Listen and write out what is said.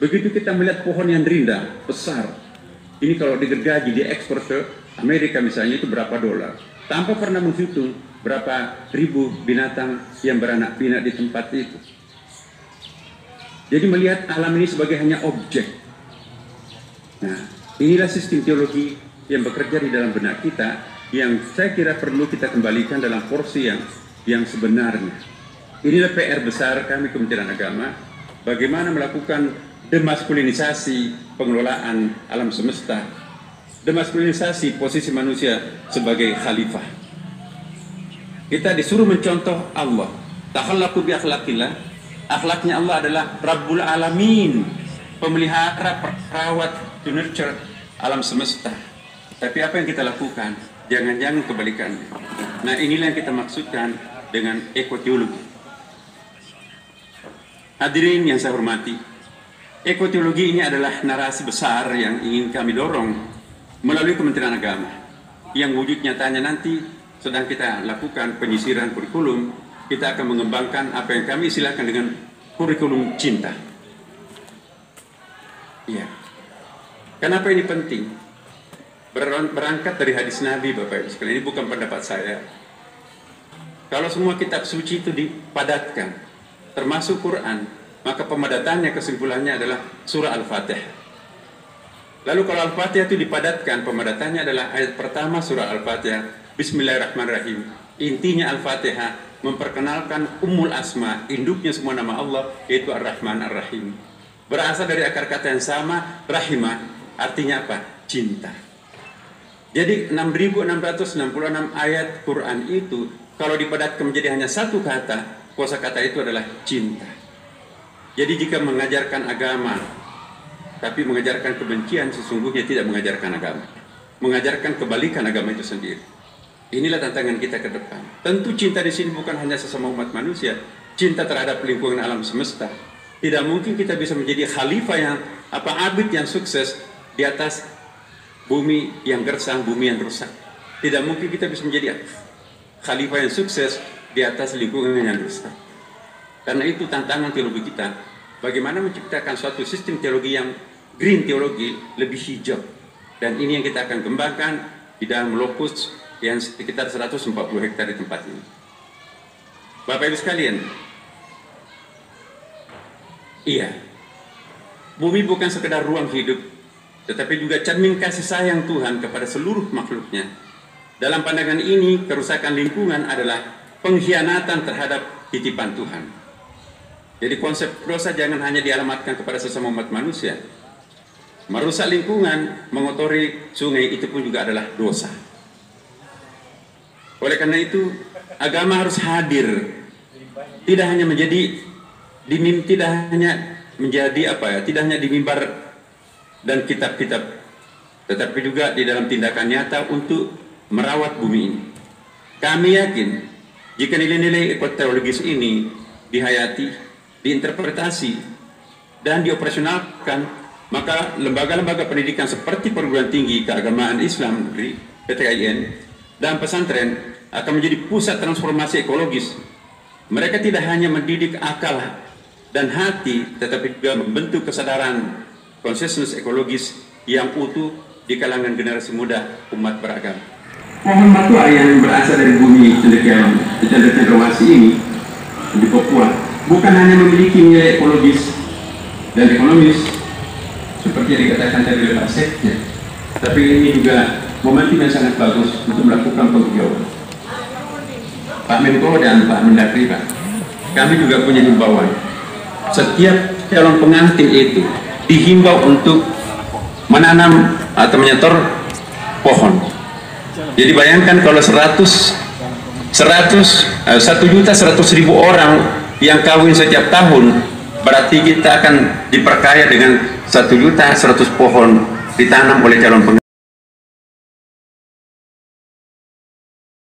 Begitu kita melihat pohon yang rindang, besar, ini kalau digergaji, diekspor ke Amerika misalnya, itu berapa dolar, tanpa pernah menghitung berapa ribu binatang yang beranak pinak di tempat itu. Jadi melihat alam ini sebagai hanya objek. Nah, inilah sistem teologi yang bekerja di dalam benak kita, yang saya kira perlu kita kembalikan dalam porsi yang sebenarnya. Inilah PR besar kami Kementerian Agama, bagaimana melakukan demaskulinisasi pengelolaan alam semesta, demaskulinisasi posisi manusia sebagai khalifah. Kita disuruh mencontoh Allah. Takhallaqu bi akhlaqillah. Akhlaknya Allah adalah Rabbul Alamin, pemelihara, perawat, to nurture alam semesta. Tapi apa yang kita lakukan? Jangan-jangan kebalikannya. Nah, inilah yang kita maksudkan dengan ekoteologi. Hadirin yang saya hormati, ekoteologi ini adalah narasi besar yang ingin kami dorong melalui Kementerian Agama, yang wujud nyatanya nanti sedang kita lakukan penyisiran kurikulum. Kita akan mengembangkan apa yang kami istilahkan dengan kurikulum cinta. Iya. Kenapa ini penting? Berangkat dari hadis Nabi, Bapak Ibu sekalian, ini bukan pendapat saya. Kalau semua kitab suci itu dipadatkan, termasuk Quran, maka pemadatannya, kesimpulannya adalah surah Al-Fatihah. Lalu kalau Al-Fatihah itu dipadatkan, pemadatannya adalah ayat pertama surah Al-Fatihah, Bismillahirrahmanirrahim. Intinya Al-Fatihah memperkenalkan Ummul Asma, induknya semua nama Allah, yaitu Ar-Rahman Ar-Rahim. Berasal dari akar kata yang sama, rahimah, artinya apa? Cinta. Jadi 6.666 ayat Quran itu, kalau dipadatkan menjadi hanya satu kata, kosa kata itu adalah cinta. Jadi jika mengajarkan agama, tapi mengajarkan kebencian, sesungguhnya tidak mengajarkan agama. Mengajarkan kebalikan agama itu sendiri. Inilah tantangan kita ke depan. Tentu cinta di sini bukan hanya sesama umat manusia, cinta terhadap lingkungan alam semesta. Tidak mungkin kita bisa menjadi khalifah yang abid yang sukses di atas bumi yang gersang, bumi yang rusak. Tidak mungkin kita bisa menjadi khalifah yang sukses di atas lingkungan yang rusak. Karena itu tantangan teologi kita. Bagaimana menciptakan suatu sistem teologi yang green teologi, lebih hijau. Dan ini yang kita akan kembangkan di dalam lokus yang sekitar 140 hektar di tempat ini. Bapak Ibu sekalian, iya, bumi bukan sekedar ruang hidup, tetapi juga cermin kasih sayang Tuhan kepada seluruh makhluknya. Dalam pandangan ini, kerusakan lingkungan adalah pengkhianatan terhadap titipan Tuhan. Jadi konsep dosa jangan hanya dialamatkan kepada sesama umat manusia. Merusak lingkungan, mengotori sungai, itu pun juga adalah dosa. Oleh karena itu, agama harus hadir, tidak hanya menjadi tidak hanya di mimbar dan kitab-kitab, tetapi juga di dalam tindakan nyata untuk merawat bumi ini. Kami yakin, jika nilai-nilai ekoteologis ini dihayati, diinterpretasi, dan dioperasionalkan, maka lembaga-lembaga pendidikan seperti perguruan tinggi keagamaan Islam negeri PTKIN dan pesantren akan menjadi pusat transformasi ekologis. Mereka tidak hanya mendidik akal dan hati, tetapi juga membentuk kesadaran consciousness ekologis yang utuh di kalangan generasi muda umat beragama. Pohon batuar yang berasal dari bumi cendrawasih ini di Papua bukan hanya memiliki nilai ekologis dan ekonomis seperti yang dikatakan tadi oleh Pak Sekjen, tapi ini juga momentum yang sangat bagus untuk melakukan penghijauan. Pak Menko dan Pak Mendagri, Pak, kami juga punya himbauan. Setiap calon pengantin itu dihimbau untuk menanam atau menyetor pohon. Jadi bayangkan kalau 1.100.000 orang yang kawin setiap tahun, berarti kita akan diperkaya dengan 1.100.000 pohon ditanam oleh calon pengantin.